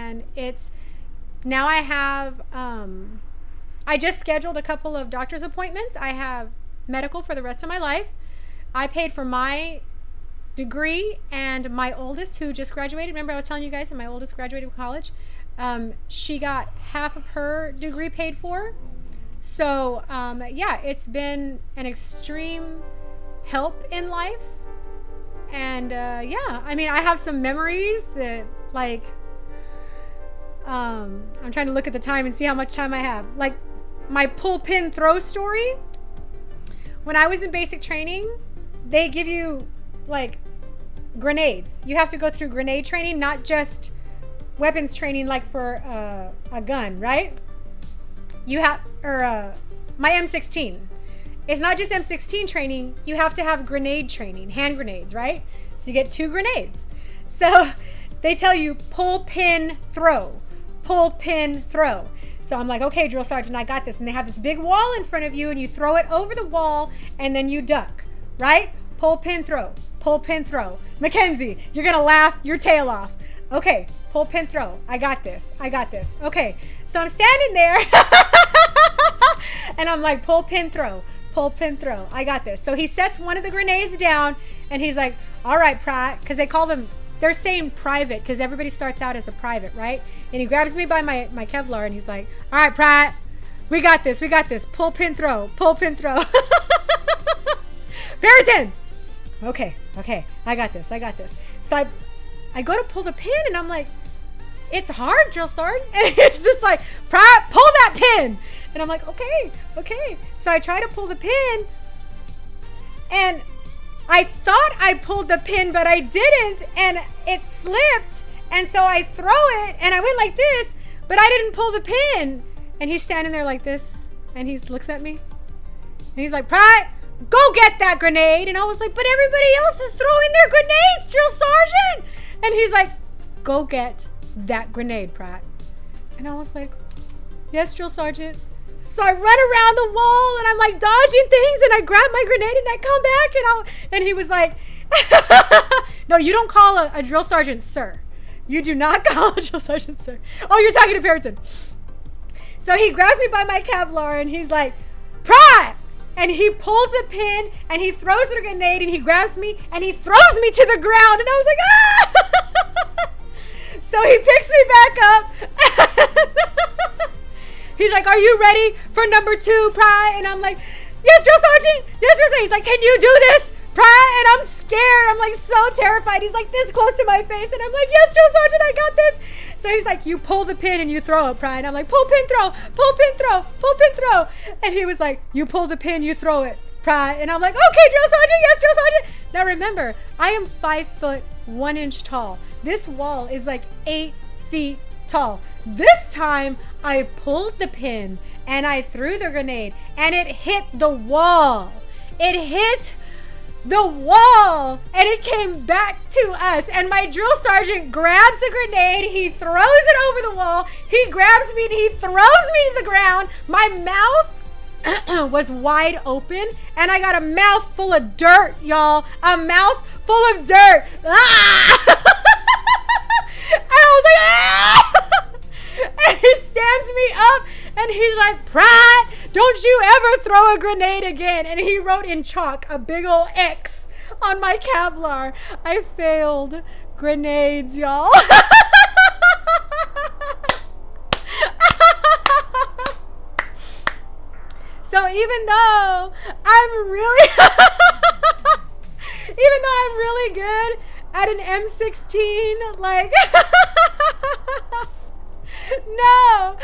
and it's now I have I just scheduled a couple of doctor's appointments. I have medical for the rest of my life. I paid for my degree, and my oldest, who just graduated, remember I was telling you guys that my oldest graduated college, she got half of her degree paid for. So yeah, it's been an extreme help in life. And yeah, I mean, I have some memories that, like, I'm trying to look at the time and see how much time I have. Like my pull pin throw story. When I was in basic training, they give you like grenades. You have to go through grenade training, not just weapons training like for a gun, right? You have, or my M16. It's not just M16 training. You have to have grenade training, hand grenades, right? So you get 2 grenades. So they tell you pull, pin, throw. Pull, pin, throw. So I'm like, okay, drill sergeant, I got this. And they have this big wall in front of you, and you throw it over the wall, and then you duck, right? Pull, pin, throw. Pull, pin, throw. Mackenzie, you're gonna laugh your tail off. Okay, pull, pin, throw. I got this. I got this. Okay, so I'm standing there, and I'm like, pull, pin, throw. Pull, pin, throw. I got this. So he sets one of the grenades down, and he's like, all right, Pratt, because they call them, they're saying private, because everybody starts out as a private, right? And he grabs me by my Kevlar, and he's like, all right, Pratt, we got this. We got this. Pull, pin, throw. Pull, pin, throw. Barrington. Okay, I got this. I got this. So I go to pull the pin, and I'm like, it's hard, drill sergeant. And it's just like, Pratt, pull that pin. And I'm like, okay. So I try to pull the pin, and I thought I pulled the pin, but I didn't, and it slipped. And so I throw it, and I went like this, but I didn't pull the pin. And he's standing there like this, and he looks at me, and he's like, Pratt, go get that grenade. And I was like, but everybody else is throwing their grenades, drill sergeant. And he's like, go get that grenade, Pratt. And I was like, yes, drill sergeant. So I run around the wall, and I'm like dodging things, and I grab my grenade, and I come back, and he was like, no, you don't call a drill sergeant sir. You do not call a drill sergeant sir. Oh, you're talking to Barrington. So he grabs me by my Kevlar, and he's like, Pratt! And he pulls the pin, and he throws the grenade, and he grabs me, and he throws me to the ground, and I was like, ah! So he picks me back up. He's like, are you ready for number 2, Pratt? And I'm like, yes, drill sergeant. Yes, drill sergeant. He's like, can you do this, Pratt? And I'm scared. I'm like so terrified. He's like this close to my face. And I'm like, yes, drill sergeant, I got this. So he's like, you pull the pin and you throw it, Pratt. And I'm like, pull, pin, throw, pull, pin, throw, pull, pin, throw. And he was like, you pull the pin, you throw it, Pratt. And I'm like, okay, drill sergeant. Yes, drill sergeant. Now remember, I am 5 foot 1 inch tall. This wall is like 8 feet tall. This time I pulled the pin and I threw the grenade, and it hit the wall. It hit the wall, and it came back to us. And my drill sergeant grabs the grenade, he throws it over the wall, he grabs me and he throws me to the ground. My mouth was wide open, and I got a mouth full of dirt, y'all. A mouth full of dirt. Ah! And I was like, ah! And he stands me up, and he's like, Pratt, don't you ever throw a grenade again. And he wrote in chalk a big old X on my Kevlar. I failed grenades, y'all. So even though I'm really good at an M16, like no,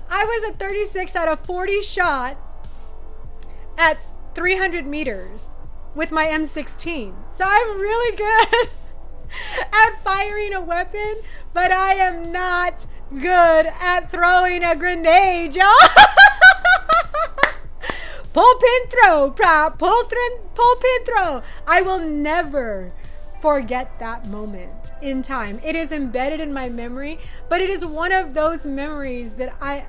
I was a 36 out of 40 shot at 300 meters with my M16. So I'm really good at firing a weapon, but I am not good at throwing a grenade, y'all. Pull, pin, throw, prop, pull, pin, throw. I will never forget that moment in time. It is embedded in my memory, but it is one of those memories that I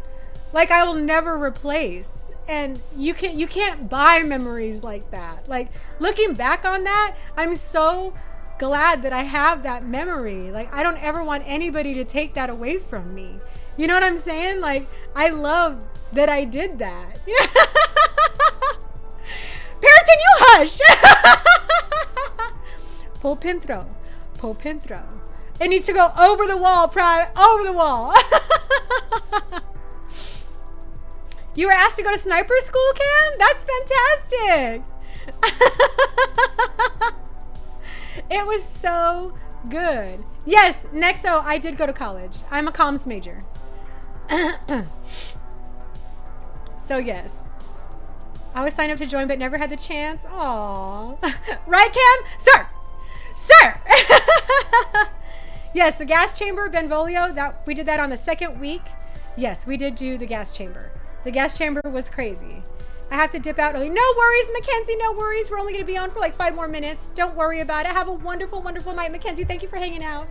will never replace. And you can't buy memories like that. Like, looking back on that, I'm so glad that I have that memory. Like, I don't ever want anybody to take that away from me. You know what I'm saying? Like, I love that I did that. Perrotin, you hush. Pull pin throw. Pull pin throw. It needs to go over the wall, Pride. Over the wall. You were asked to go to sniper school, Cam? That's fantastic. It was so good. Yes, Nexo, I did go to college. I'm a comms major. So yes. I was signed up to join but never had the chance. Aww. Right, Cam? Sir! Sir! Yes, the gas chamber, Benvolio, that we did that on the second week. Yes, we did do the gas chamber. The gas chamber was crazy. I have to dip out early. No worries, Mackenzie, no worries. We're only going to be on for like 5 more minutes. Don't worry about it. Have a wonderful, wonderful night, Mackenzie. Thank you for hanging out.